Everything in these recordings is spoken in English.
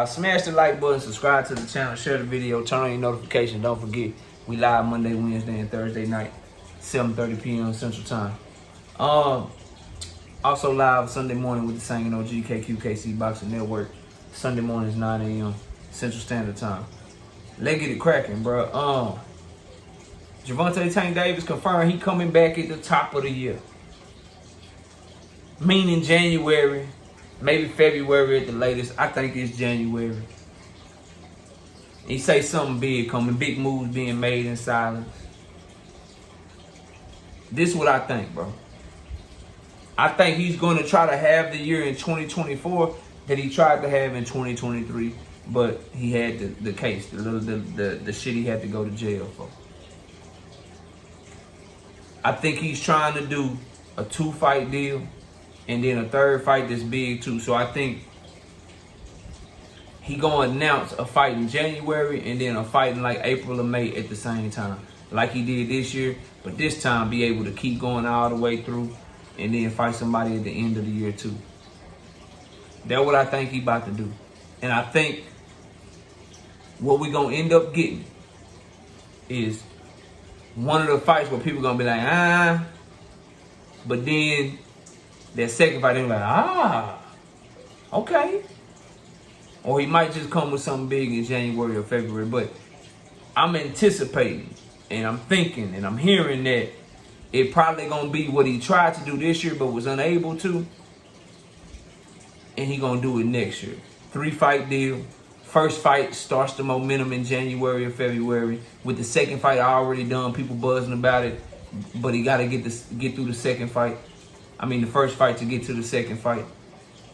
y'all. Smash the like button, subscribe to the channel, share the video, turn on your notifications. Don't forget, we live Monday, Wednesday, and Thursday night, 7:30 p.m. Central Time. Also live Sunday morning with the Singing OG KQKC Boxing Network. Sunday mornings, 9 a.m. Central Standard Time. Let's get it cracking, bro. Gervonta Davis confirmed he coming back at the top of the year. Meaning January, maybe February at the latest. I think it's January. He say something big coming, big moves being made in silence. This is what I think, bro. I think he's going to try to have the year in 2024 that he tried to have in 2023, but he had the case, the shit he had to go to jail for. I think he's trying to do a 2-fight deal and then a 3rd fight that's big too. So I think he gonna announce a fight in January and then a fight in like April or May at the same time, like he did this year. But this time be able to keep going all the way through and then fight somebody at the end of the year too. That's what I think he about to do. And I think what we gonna end up getting is one of the fights where people gonna be like, but then that second fight, they're like, okay. Or he might just come with something big in January or February. But I'm anticipating and I'm thinking and I'm hearing that it probably gonna be what he tried to do this year but was unable to. And he gonna do it next year. 3-fight deal. First fight starts the momentum in January or February. With the second fight already done, people buzzing about it. But he gotta get through the second fight. I mean the first fight to get to the second fight.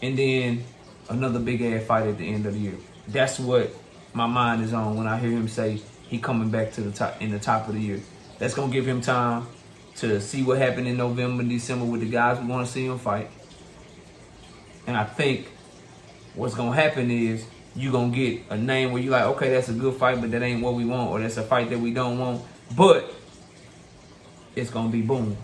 And then another big ass fight at the end of the year. That's what my mind is on when I hear him say he coming back to the top in the top of the year. That's gonna give him time to see what happened in November and December with the guys we want to see him fight. And I think what's gonna happen is you gonna get a name where you like, okay, that's a good fight, but that ain't what we want, or that's a fight that we don't want. But it's gonna be boom.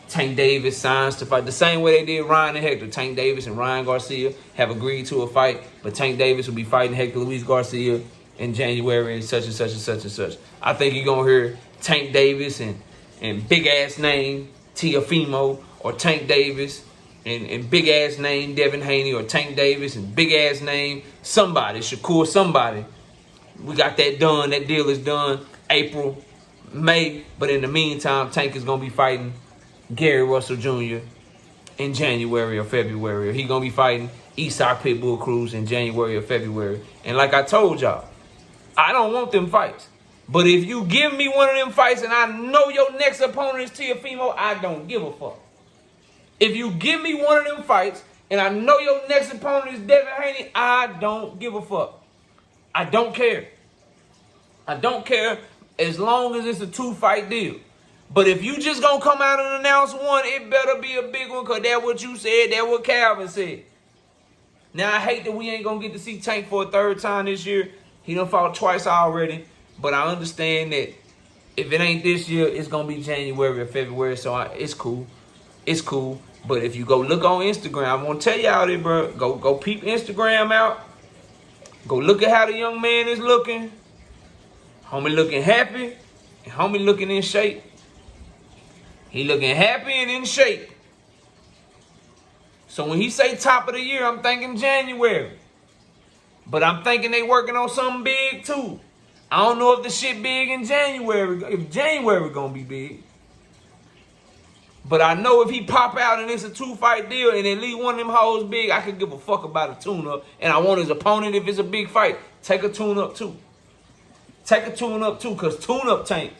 Tank Davis signs to fight the same way they did Ryan and Hector. Tank Davis and Ryan Garcia have agreed to a fight, but Tank Davis will be fighting Hector Luis Garcia in January and such and such and such and such. I think you're gonna hear Tank Davis and big ass name Teofimo, or Tank Davis and big ass name Devin Haney, or Tank Davis and big ass name somebody, Shakur somebody. We got that done. That deal is done April, May. But in the meantime, Tank is gonna be fighting Gary Russell Jr. in January or February. Or he gonna be fighting Isak Pitbull Cruz in January or February. And like I told y'all, I don't want them fights. But if you give me one of them fights and I know your next opponent is Teofimo, I don't give a fuck. If you give me one of them fights and I know your next opponent is Devin Haney, I don't give a fuck. I don't care. I don't care as long as it's a 2-fight deal. But if you just gonna come out and announce one, it better be a big one, because that's what you said, that's what Calvin said. Now, I hate that we ain't gonna get to see Tank for a 3rd time this year. He done fought twice already. But I understand that if it ain't this year, it's gonna be January or February, so it's cool. It's cool. But if you go look on Instagram, I'm gonna tell y'all this, bro. Go peep Instagram out. Go look at how the young man is looking. Homie looking happy, and homie looking in shape. He looking happy and in shape. So when he say top of the year, I'm thinking January. But I'm thinking they working on something big too. I don't know if the shit big in January, if January gonna be big. But I know if he pop out and it's a 2-fight deal and at least one of them hoes big, I could give a fuck about a tune-up. And I want his opponent, if it's a big fight, take a tune-up too. Take a tune-up too, because tune-up Tank,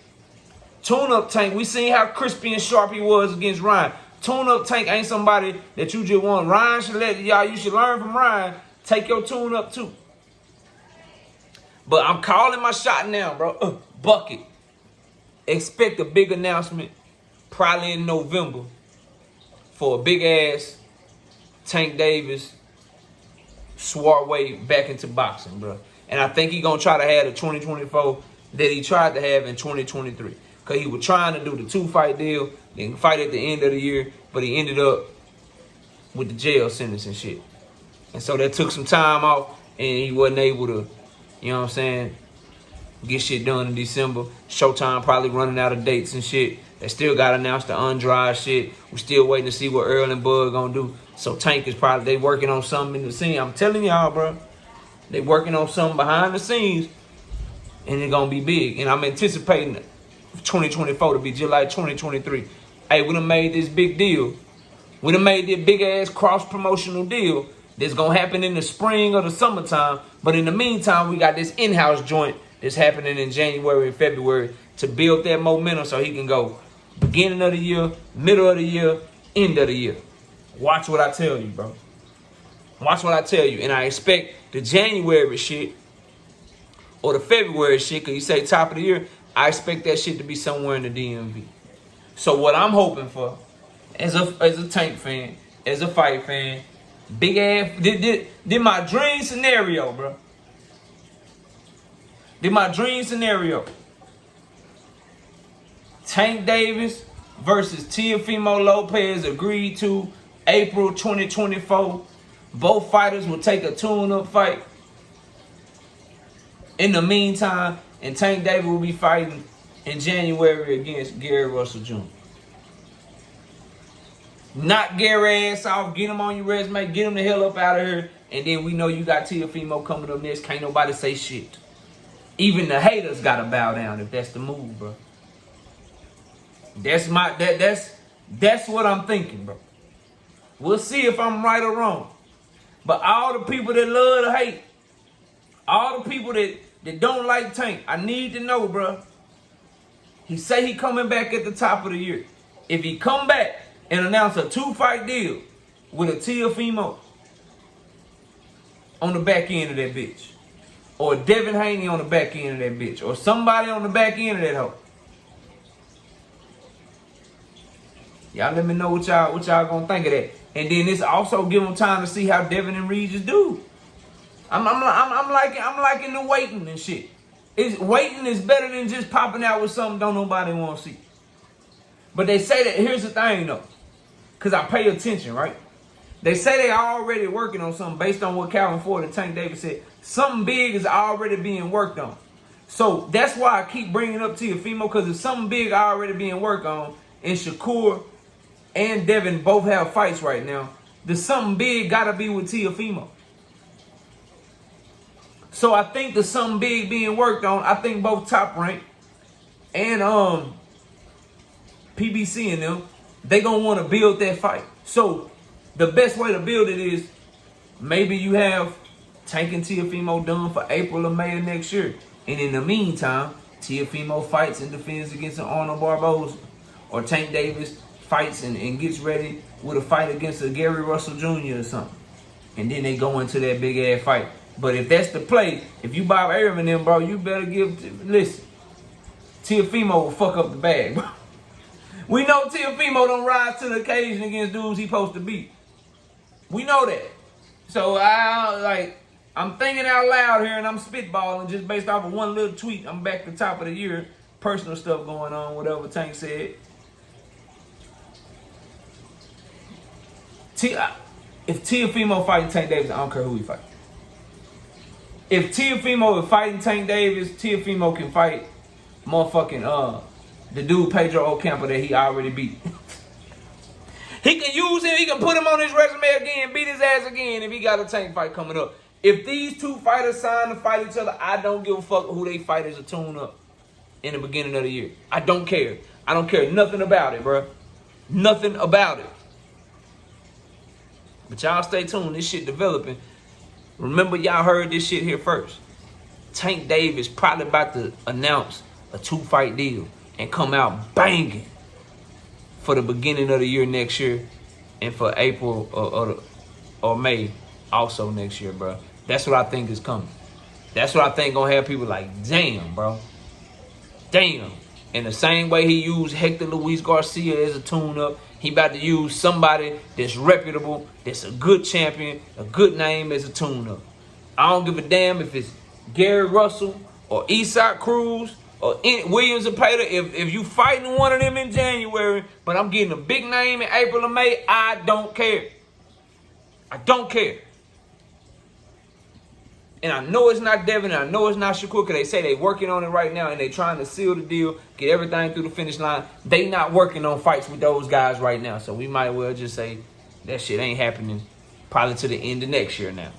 we seen how crispy and sharp he was against Ryan. Tune-up Tank ain't somebody that you just want. Ryan should let y'all, you should learn from Ryan. Take your tune-up too. But I'm calling my shot now, bro. Bucket. Expect a big announcement probably in November for a big-ass Tank Davis swart way back into boxing, bro. And I think he's going to try to have the 2024 that he tried to have in 2023. Because he was trying to do the 2-fight deal, then fight at the end of the year, but he ended up with the jail sentence and shit. And so that took some time off, and he wasn't able to, you know what I'm saying, get shit done in December. Showtime probably running out of dates and shit. They still got to announce the undried shit. We still waiting to see what Earl and Bud gonna do. So Tank is probably, they working on something in the scene. I'm telling y'all, bro. They working on something behind the scenes, and it's gonna be big. And I'm anticipating 2024 to be just like 2023. Hey, we done made this big deal. We done made this big ass cross promotional deal that's gonna happen in the spring or the summertime. But in the meantime, we got this in-house joint that's happening in January and February to build that momentum so he can go beginning of the year, middle of the year, end of the year. Watch what I tell you, bro. Watch what I tell you. And I expect the January shit or the February shit, because you say top of the year, I expect that shit to be somewhere in the DMV. So what I'm hoping for, as a Tank fan, as a fight fan, big ass, did my dream scenario, bro. Did my dream scenario. Tank Davis versus Teofimo Lopez agreed to April 2024. Both fighters will take a tune-up fight. In the meantime, and Tank Davis will be fighting in January against Gary Russell Jr. Knock Gary ass off, get him on your resume, get him the hell up out of here, and then we know you got Teofimo coming up next. Can't nobody say shit. Even the haters gotta bow down if that's the move, bro. That's what I'm thinking, bro. We'll see if I'm right or wrong. But all the people that love to hate, all the people that don't like Tank, I need to know, bro. He say he coming back at the top of the year. If he come back and announce a 2-fight deal with a Teofimo on the back end of that bitch, or Devin Haney on the back end of that bitch, or somebody on the back end of that hoe, y'all let me know what y'all gonna think of that. And then this also give them time to see how Devin and Regis do. I'm liking the waiting and shit. Waiting is better than just popping out with something don't nobody want to see. But they say that, here's the thing though, because I pay attention, right? They say they already working on something based on what Calvin Ford and Tank Davis said. Something big is already being worked on. So that's why I keep bringing up Teofimo, because if something big already being worked on, and Shakur and Devin both have fights right now, the something big gotta be with Teofimo. So I think the something big being worked on, I think both Top Rank and PBC and them, they gonna want to build that fight. So the best way to build it is maybe you have Tank and Teofimo done for April or May of next year. And in the meantime, Teofimo fights and defends against an Arnold Barboza. Or Tank Davis fights and gets ready with a fight against a Gary Russell Jr. or something. And then they go into that big ass fight. But if that's the play, if you Bob Arum and them, bro, you better listen. Teofimo will fuck up the bag, bro. We know Teofimo don't rise to the occasion against dudes he supposed to beat. We know that. So I'm thinking out loud here and I'm spitballing just based off of one little tweet. I'm back to the top of the year. Personal stuff going on, whatever Tank said. If Teofimo fighting Tank Davis, I don't care who he fight. If Teofimo is fighting Tank Davis, Teofimo can fight motherfucking the dude Pedro Ocampo that he already beat. He can use him, he can put him on his resume again, beat his ass again if he got a Tank fight coming up. If these two fighters sign to fight each other, I don't give a fuck who they fight as a tune-up in the beginning of the year. I don't care. I don't care nothing about it, bro. Nothing about it. But y'all stay tuned. This shit developing. Remember, y'all heard this shit here first. Tank Davis probably about to announce a 2-fight deal and come out banging for the beginning of the year next year and for April or May also next year, bro. That's what I think is coming. That's what I think gonna have people like, damn, bro. Damn. In the same way he used Hector Luis Garcia as a tune-up, he about to use somebody that's reputable, that's a good champion, a good name as a tune-up. I don't give a damn if it's Gary Russell or Isaac Cruz or Williams or Pater. If you fighting one of them in January, but I'm getting a big name in April or May, I don't care. I don't care. And I know it's not Devin, and I know it's not Shakur, because they say they working on it right now, and they trying to seal the deal, get everything through the finish line. They not working on fights with those guys right now. So we might well just say that shit ain't happening probably to the end of next year now.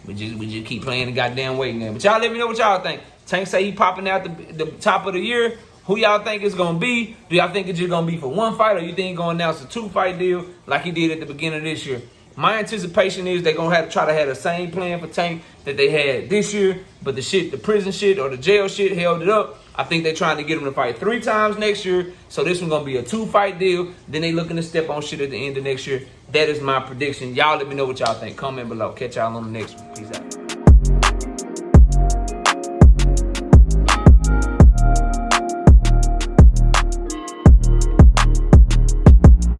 We just keep playing the goddamn waiting game. But y'all let me know what y'all think. Tank say he popping out the top of the year. Who y'all think it's going to be? Do y'all think it's just going to be for one fight, or you think he's going to announce a 2-fight deal like he did at the beginning of this year? My anticipation is they're going to try to have the same plan for Tank that they had this year, but the prison shit or the jail shit held it up. I think they're trying to get him to fight 3 times next year, so this one's going to be a 2-fight deal. Then they looking to step on shit at the end of next year. That is my prediction. Y'all let me know what y'all think. Comment below. Catch y'all on the next one. Peace out.